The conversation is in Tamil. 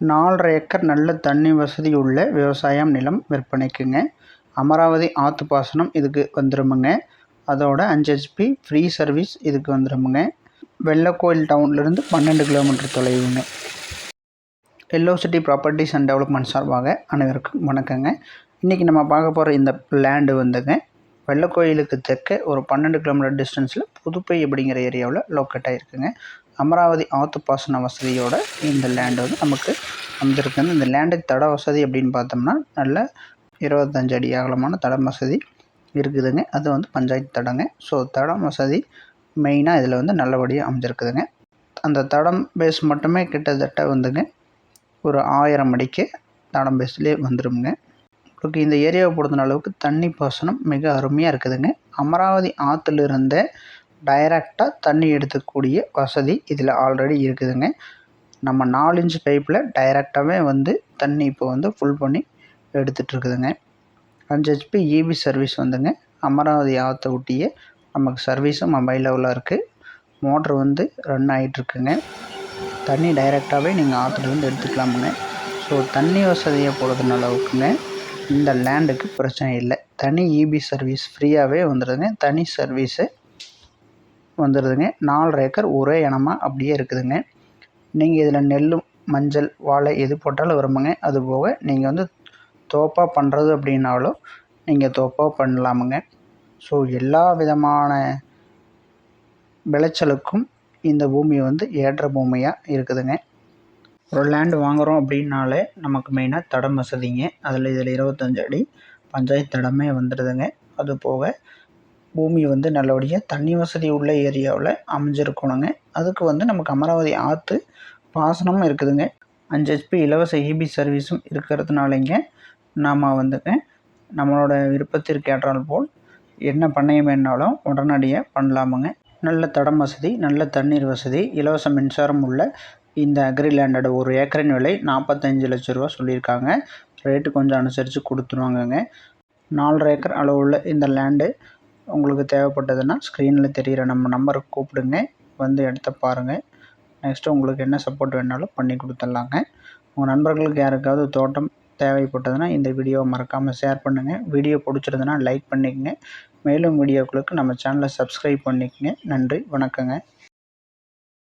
4.5 ஏக்கர் நல்ல தண்ணி வசதி உள்ள விவசாயம் நிலம் விற்பனைக்குங்க. அமராவதி ஆற்று பாசனம் இதுக்கு வந்துருமுங்க. அதோட 5 HP ஃப்ரீ சர்வீஸ் இதுக்கு வந்துருமுங்க. வெள்ளக்கோயில் டவுன்லேருந்து 12 கிலோமீட்டர் தொலைவுங்க. Yellow city properties and development சார்பாக அனைவருக்கும் வணக்கங்க. இன்றைக்கி நம்ம பார்க்க போகிற இந்த லேண்டு வந்துங்க வெள்ளக்கோயிலுக்கு தெற்கே ஒரு 12 கிலோமீட்டர் டிஸ்டன்ஸில் புதுப்பை அப்படிங்கிற ஏரியாவில் லொக்கேட் ஆகிருக்குங்க. அமராவதி ஆற்று பாசன வசதியோட இந்த லேண்டு வந்து நமக்கு அமைஞ்சிருக்குங்க. இந்த லேண்டுக்கு தட வசதி அப்படின்னு பார்த்தோம்னா நல்ல 25 அடி அகலமான தடம் வசதி இருக்குதுங்க. அது வந்து பஞ்சாயத்து தடங்க. ஸோ தடம் வசதி மெயினாக இதில் வந்து நல்லபடியாக அமைஞ்சிருக்குதுங்க. அந்த தடம் பேஸ் மட்டுமே கிட்டத்தட்ட வந்துங்க ஒரு 1000 அடிக்கு தடம் பேஸ்லேயே வந்துடுங்க. உங்களுக்கு இந்த ஏரியாவை பொறுத்த அளவுக்கு தண்ணி பாசனம் மிக அருமையாக இருக்குதுங்க. அமராவதி ஆற்றுலேருந்தே டைரெக்டாக தண்ணி எடுத்துக்கூடிய வசதி இதில் ஆல்ரெடி இருக்குதுங்க. நம்ம 4 இன்ச் பைப்பில் டைரெக்டாகவே வந்து தண்ணி இப்போ வந்து ஃபுல் பண்ணி எடுத்துகிட்ருக்குதுங்க. 5 HP EB சர்வீஸ் வந்துங்க அமராவதி ஆற்றை ஒட்டியே நமக்கு சர்வீஸும் மொபைல் லெவலில் இருக்குது. மோட்ரு வந்து ரன் ஆகிட்டுருக்குங்க. தண்ணி டைரெக்டாகவே நீங்கள் ஆற்றுலேருந்து எடுத்துக்கலாமுங்க. ஸோ தண்ணி வசதியை பொறுத்த அளவுக்குங்க இந்த லேண்டுக்கு பிரச்சனை இல்லை. தனி EB சர்வீஸ் ஃப்ரீயாகவே வந்துடுதுங்க. தனி சர்வீஸு வந்துடுதுங்க. 4.5 ஏக்கர் ஒரே இனமாக அப்படியே இருக்குதுங்க. நீங்கள் இதில் நெல், மஞ்சள், வாழை எது போட்டாலும் வருமுங்க. அதுபோக நீங்கள் வந்து தோப்பாக பண்ணுறது அப்படின்னாலும் நீங்கள் தோப்பாக பண்ணலாமுங்க. ஸோ எல்லா விதமான விளைச்சலுக்கும் இந்த பூமி வந்து ஏற்ற பூமியாக இருக்குதுங்க. ஒரு லேண்டு வாங்குகிறோம் அப்படின்னாலே நமக்கு மெயினாக தடம் வசதிங்க. இதில் 25 அடி பஞ்சாயத்து தடமே வந்துடுதுங்க. அது போக பூமி வந்து நல்லபடியாக தண்ணி வசதி உள்ள ஏரியாவில் அமைஞ்சிருக்கணுங்க. அதுக்கு வந்து நமக்கு அமராவதி ஆற்று பாசனமும் இருக்குதுங்க. 5 HP இலவச EB சர்வீஸும் இருக்கிறதுனாலங்க நாம் வந்துங்க நம்மளோட விருப்பத்திற்கு ஏற்றால் போல் என்ன பண்ணையம் வேணாலும் உடனடியாக பண்ணலாமுங்க. நல்ல தடம் வசதி, நல்ல தண்ணீர் வசதி, இலவச மின்சாரம் உள்ள இந்த அக்ரி லேண்டோட ஒரு ஏக்கரின் விலை 45 லட்ச ரூபா சொல்லியிருக்காங்க. ரேட்டு கொஞ்சம் அனுசரித்து கொடுத்துருவாங்கங்க. 4.5 ஏக்கர் அளவுள்ள இந்த லேண்டு உங்களுக்கு தேவைப்பட்டதுன்னா ஸ்க்ரீனில் தெரிகிற நம்ம நம்பருக்கு கூப்பிடுங்க. வந்து இடத்த பாருங்கள். நெக்ஸ்ட்டு உங்களுக்கு என்ன சப்போர்ட் வேணாலும் பண்ணி கொடுத்துட்லாங்க. உங்கள் நண்பர்களுக்கு யாருக்காவது தோட்டம் தேவைப்பட்டதுன்னா இந்த வீடியோவை மறக்காமல் ஷேர் பண்ணுங்கள். வீடியோ பிடிச்சிருந்ததுன்னா லைக் பண்ணிக்கங்க. மேலும் வீடியோக்களுக்கு நம்ம சேனலை சப்ஸ்கிரைப் பண்ணிக்கங்க. நன்றி, வணக்கங்க.